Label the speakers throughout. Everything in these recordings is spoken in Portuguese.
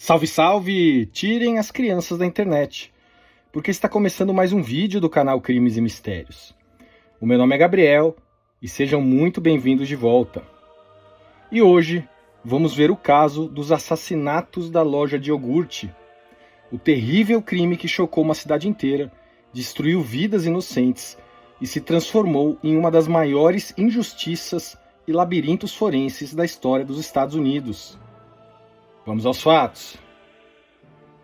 Speaker 1: Salve, salve! Tirem as crianças da internet, porque está começando mais um vídeo do canal Crimes e Mistérios. O meu nome é Gabriel e sejam muito bem-vindos de volta. E hoje vamos ver o caso dos assassinatos da loja de iogurte, o terrível crime que chocou uma cidade inteira, destruiu vidas inocentes e se transformou em uma das maiores injustiças e labirintos forenses da história dos Estados Unidos. Vamos aos fatos.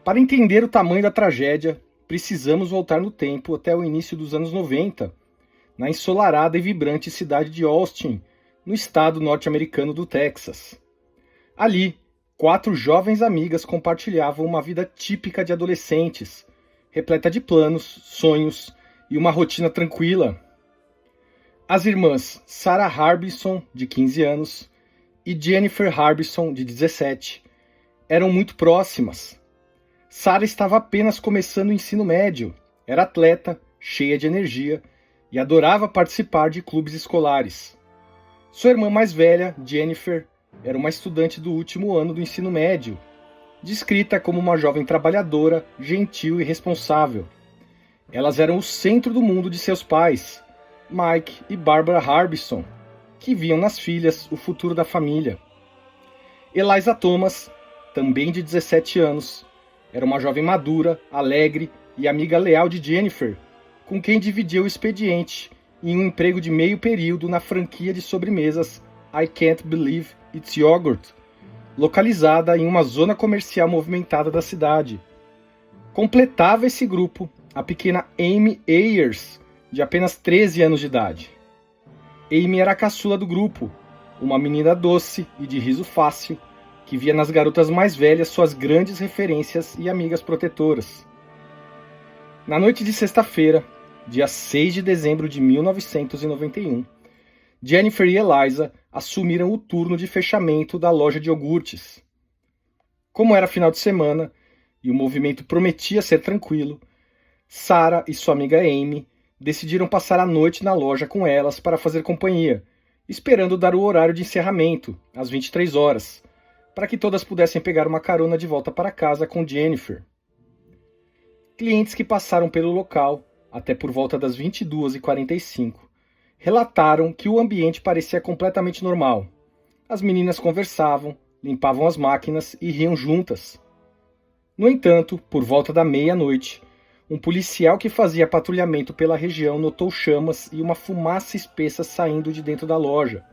Speaker 1: Para entender o tamanho da tragédia, precisamos voltar no tempo até o início dos anos 90, na ensolarada e vibrante cidade de Austin, no estado norte-americano do Texas. Ali, 4 jovens amigas compartilhavam uma vida típica de adolescentes, repleta de planos, sonhos e uma rotina tranquila. As irmãs Sarah Harbison, de 15 anos, e Jennifer Harbison, de 17, eram muito próximas. Sarah estava apenas começando o ensino médio, era atleta, cheia de energia e adorava participar de clubes escolares. Sua irmã mais velha, Jennifer, era uma estudante do último ano do ensino médio, descrita como uma jovem trabalhadora, gentil e responsável. Elas eram o centro do mundo de seus pais, Mike e Barbara Harbison, que viam nas filhas o futuro da família. Eliza Thomas, também de 17 anos, era uma jovem madura, alegre e amiga leal de Jennifer, com quem dividia o expediente em um emprego de meio período na franquia de sobremesas I Can't Believe It's Yogurt, localizada em uma zona comercial movimentada da cidade. Completava esse grupo a pequena Amy Ayers, de apenas 13 anos de idade. Amy era a caçula do grupo, uma menina doce e de riso fácil, que via nas garotas mais velhas suas grandes referências e amigas protetoras. Na noite de sexta-feira, dia 6 de dezembro de 1991, Jennifer e Eliza assumiram o turno de fechamento da loja de iogurtes. Como era final de semana e o movimento prometia ser tranquilo, Sarah e sua amiga Amy decidiram passar a noite na loja com elas para fazer companhia, esperando dar o horário de encerramento, às 23 horas, para que todas pudessem pegar uma carona de volta para casa com Jennifer. Clientes que passaram pelo local, até por volta das 22h45, relataram que o ambiente parecia completamente normal. As meninas conversavam, limpavam as máquinas e riam juntas. No entanto, por volta da meia-noite, um policial que fazia patrulhamento pela região notou chamas e uma fumaça espessa saindo de dentro da loja.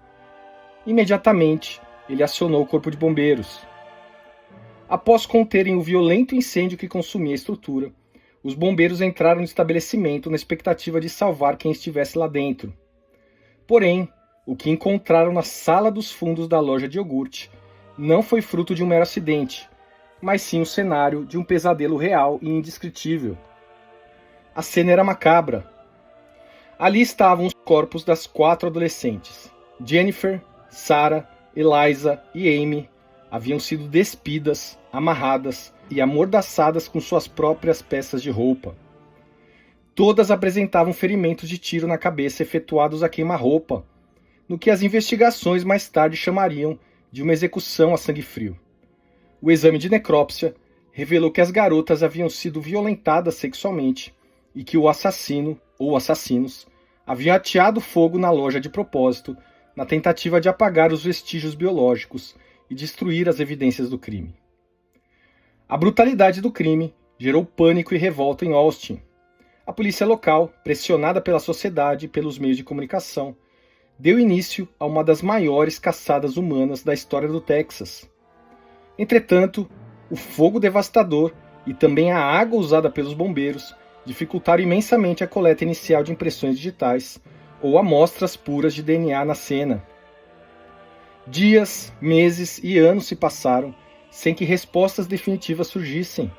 Speaker 1: Imediatamente, ele acionou o corpo de bombeiros. Após conterem o violento incêndio que consumia a estrutura, os bombeiros entraram no estabelecimento na expectativa de salvar quem estivesse lá dentro. Porém, o que encontraram na sala dos fundos da loja de iogurte não foi fruto de um mero acidente, mas sim o cenário de um pesadelo real e indescritível. A cena era macabra. Ali estavam os corpos das 4 adolescentes. Jennifer, Sarah, Eliza e Amy haviam sido despidas, amarradas e amordaçadas com suas próprias peças de roupa. Todas apresentavam ferimentos de tiro na cabeça efetuados a queima-roupa, no que as investigações mais tarde chamariam de uma execução a sangue frio. O exame de necrópsia revelou que as garotas haviam sido violentadas sexualmente e que o assassino, ou assassinos, haviam ateado fogo na loja de propósito, na tentativa de apagar os vestígios biológicos e destruir as evidências do crime. A brutalidade do crime gerou pânico e revolta em Austin. A polícia local, pressionada pela sociedade e pelos meios de comunicação, deu início a uma das maiores caçadas humanas da história do Texas. Entretanto, o fogo devastador e também a água usada pelos bombeiros dificultaram imensamente a coleta inicial de impressões digitais ou amostras puras de DNA na cena. Dias, meses e anos se passaram sem que respostas definitivas surgissem,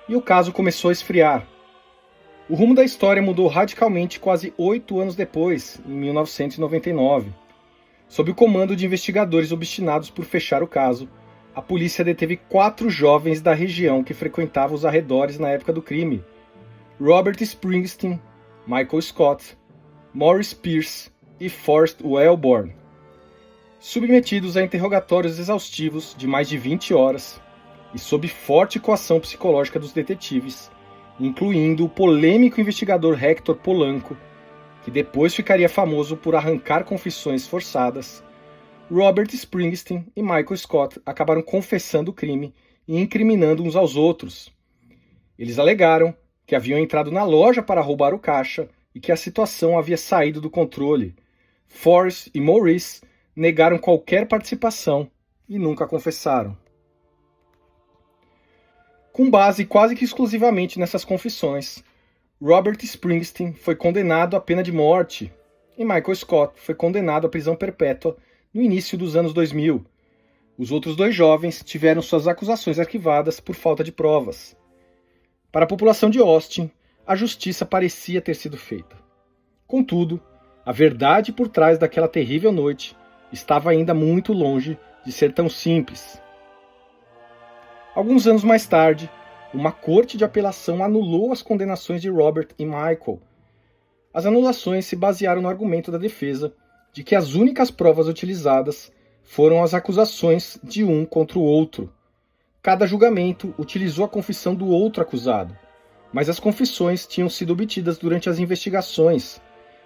Speaker 1: e o caso começou a esfriar. O rumo da história mudou radicalmente quase 8 anos depois, em 1999. Sob o comando de investigadores obstinados por fechar o caso, a polícia deteve 4 jovens da região que frequentavam os arredores na época do crime: Robert Springsteen, Michael Scott, Morris Pierce e Forrest Wellborn. Submetidos a interrogatórios exaustivos de mais de 20 horas, e sob forte coação psicológica dos detetives, incluindo o polêmico investigador Hector Polanco, que depois ficaria famoso por arrancar confissões forçadas, Robert Springsteen e Michael Scott acabaram confessando o crime e incriminando uns aos outros. Eles alegaram que haviam entrado na loja para roubar o caixa e que a situação havia saído do controle. Forrest e Maurice negaram qualquer participação e nunca confessaram. Com base quase que exclusivamente nessas confissões, Robert Springsteen foi condenado à pena de morte e Michael Scott foi condenado à prisão perpétua no início dos anos 2000. Os outros dois jovens tiveram suas acusações arquivadas por falta de provas. Para a população de Austin, a justiça parecia ter sido feita. Contudo, a verdade por trás daquela terrível noite estava ainda muito longe de ser tão simples. Alguns anos mais tarde, uma corte de apelação anulou as condenações de Robert e Michael. As anulações se basearam no argumento da defesa de que as únicas provas utilizadas foram as acusações de um contra o outro. Cada julgamento utilizou a confissão do outro acusado, mas as confissões tinham sido obtidas durante as investigações,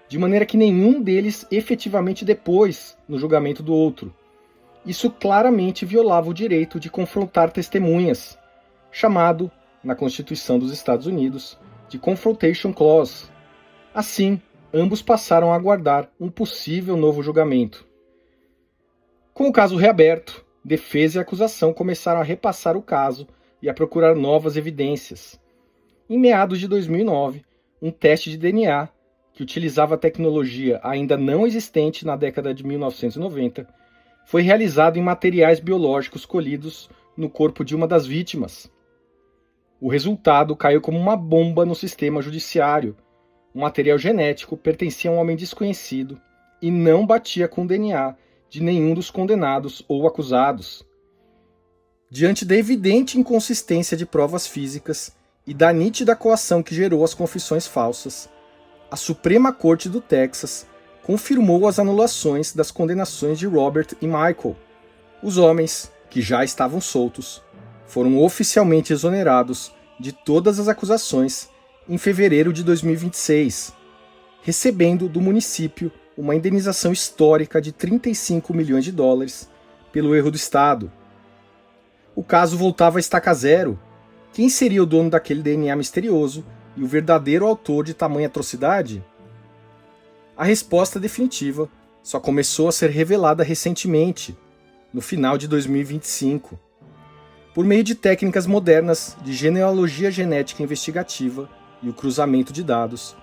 Speaker 1: de maneira que nenhum deles efetivamente depôs no julgamento do outro. Isso claramente violava o direito de confrontar testemunhas, chamado, na Constituição dos Estados Unidos, de Confrontation Clause. Assim, ambos passaram a aguardar um possível novo julgamento. Com o caso reaberto, defesa e acusação começaram a repassar o caso e a procurar novas evidências. Em meados de 2009, um teste de DNA, que utilizava a tecnologia ainda não existente na década de 1990, foi realizado em materiais biológicos colhidos no corpo de uma das vítimas. O resultado caiu como uma bomba no sistema judiciário. O material genético pertencia a um homem desconhecido e não batia com o DNA de nenhum dos condenados ou acusados. Diante da evidente inconsistência de provas físicas e da nítida coação que gerou as confissões falsas, a Suprema Corte do Texas confirmou as anulações das condenações de Robert e Michael. Os homens, que já estavam soltos, foram oficialmente exonerados de todas as acusações em fevereiro de 2026, recebendo do município uma indenização histórica de 35 milhões de dólares pelo erro do Estado. O caso voltava a estaca zero. Quem seria o dono daquele DNA misterioso e o verdadeiro autor de tamanha atrocidade? A resposta definitiva só começou a ser revelada recentemente, no final de 2025. Por meio de técnicas modernas de genealogia genética investigativa e o cruzamento de dados,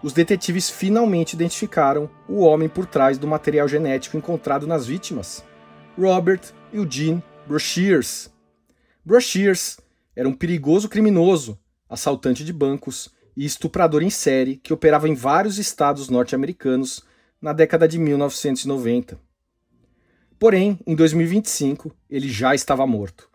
Speaker 1: os detetives finalmente identificaram o homem por trás do material genético encontrado nas vítimas, Robert Eugene Brashears. Brashears era um perigoso criminoso, assaltante de bancos e estuprador em série que operava em vários estados norte-americanos na década de 1990. Porém, em 2025, ele já estava morto.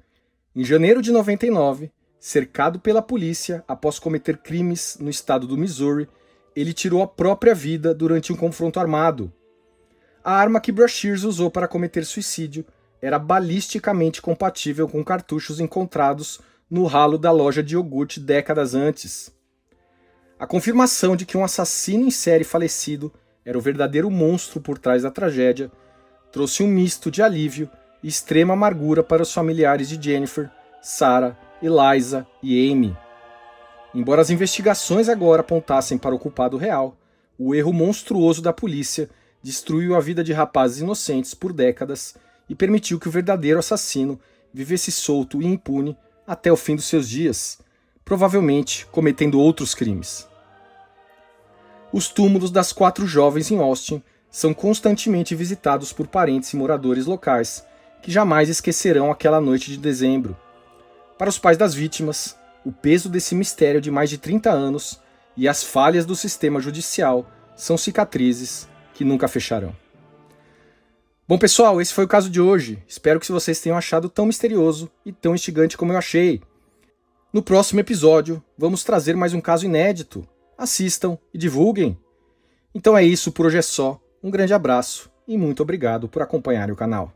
Speaker 1: Em janeiro de 99, cercado pela polícia após cometer crimes no estado do Missouri, ele tirou a própria vida durante um confronto armado. A arma que Brashears usou para cometer suicídio era balisticamente compatível com cartuchos encontrados no ralo da loja de iogurte décadas antes. A confirmação de que um assassino em série falecido era o verdadeiro monstro por trás da tragédia trouxe um misto de alívio e extrema amargura para os familiares de Jennifer, Sarah, Eliza e Amy. Embora as investigações agora apontassem para o culpado real, o erro monstruoso da polícia destruiu a vida de rapazes inocentes por décadas e permitiu que o verdadeiro assassino vivesse solto e impune até o fim dos seus dias, provavelmente cometendo outros crimes. Os túmulos das 4 jovens em Austin são constantemente visitados por parentes e moradores locais que jamais esquecerão aquela noite de dezembro. Para os pais das vítimas, o peso desse mistério de mais de 30 anos e as falhas do sistema judicial são cicatrizes que nunca fecharão. Bom, pessoal, esse foi o caso de hoje. Espero que vocês tenham achado tão misterioso e tão instigante como eu achei. No próximo episódio, vamos trazer mais um caso inédito. Assistam e divulguem. Então é isso, por hoje é só. Um grande abraço e muito obrigado por acompanhar o canal.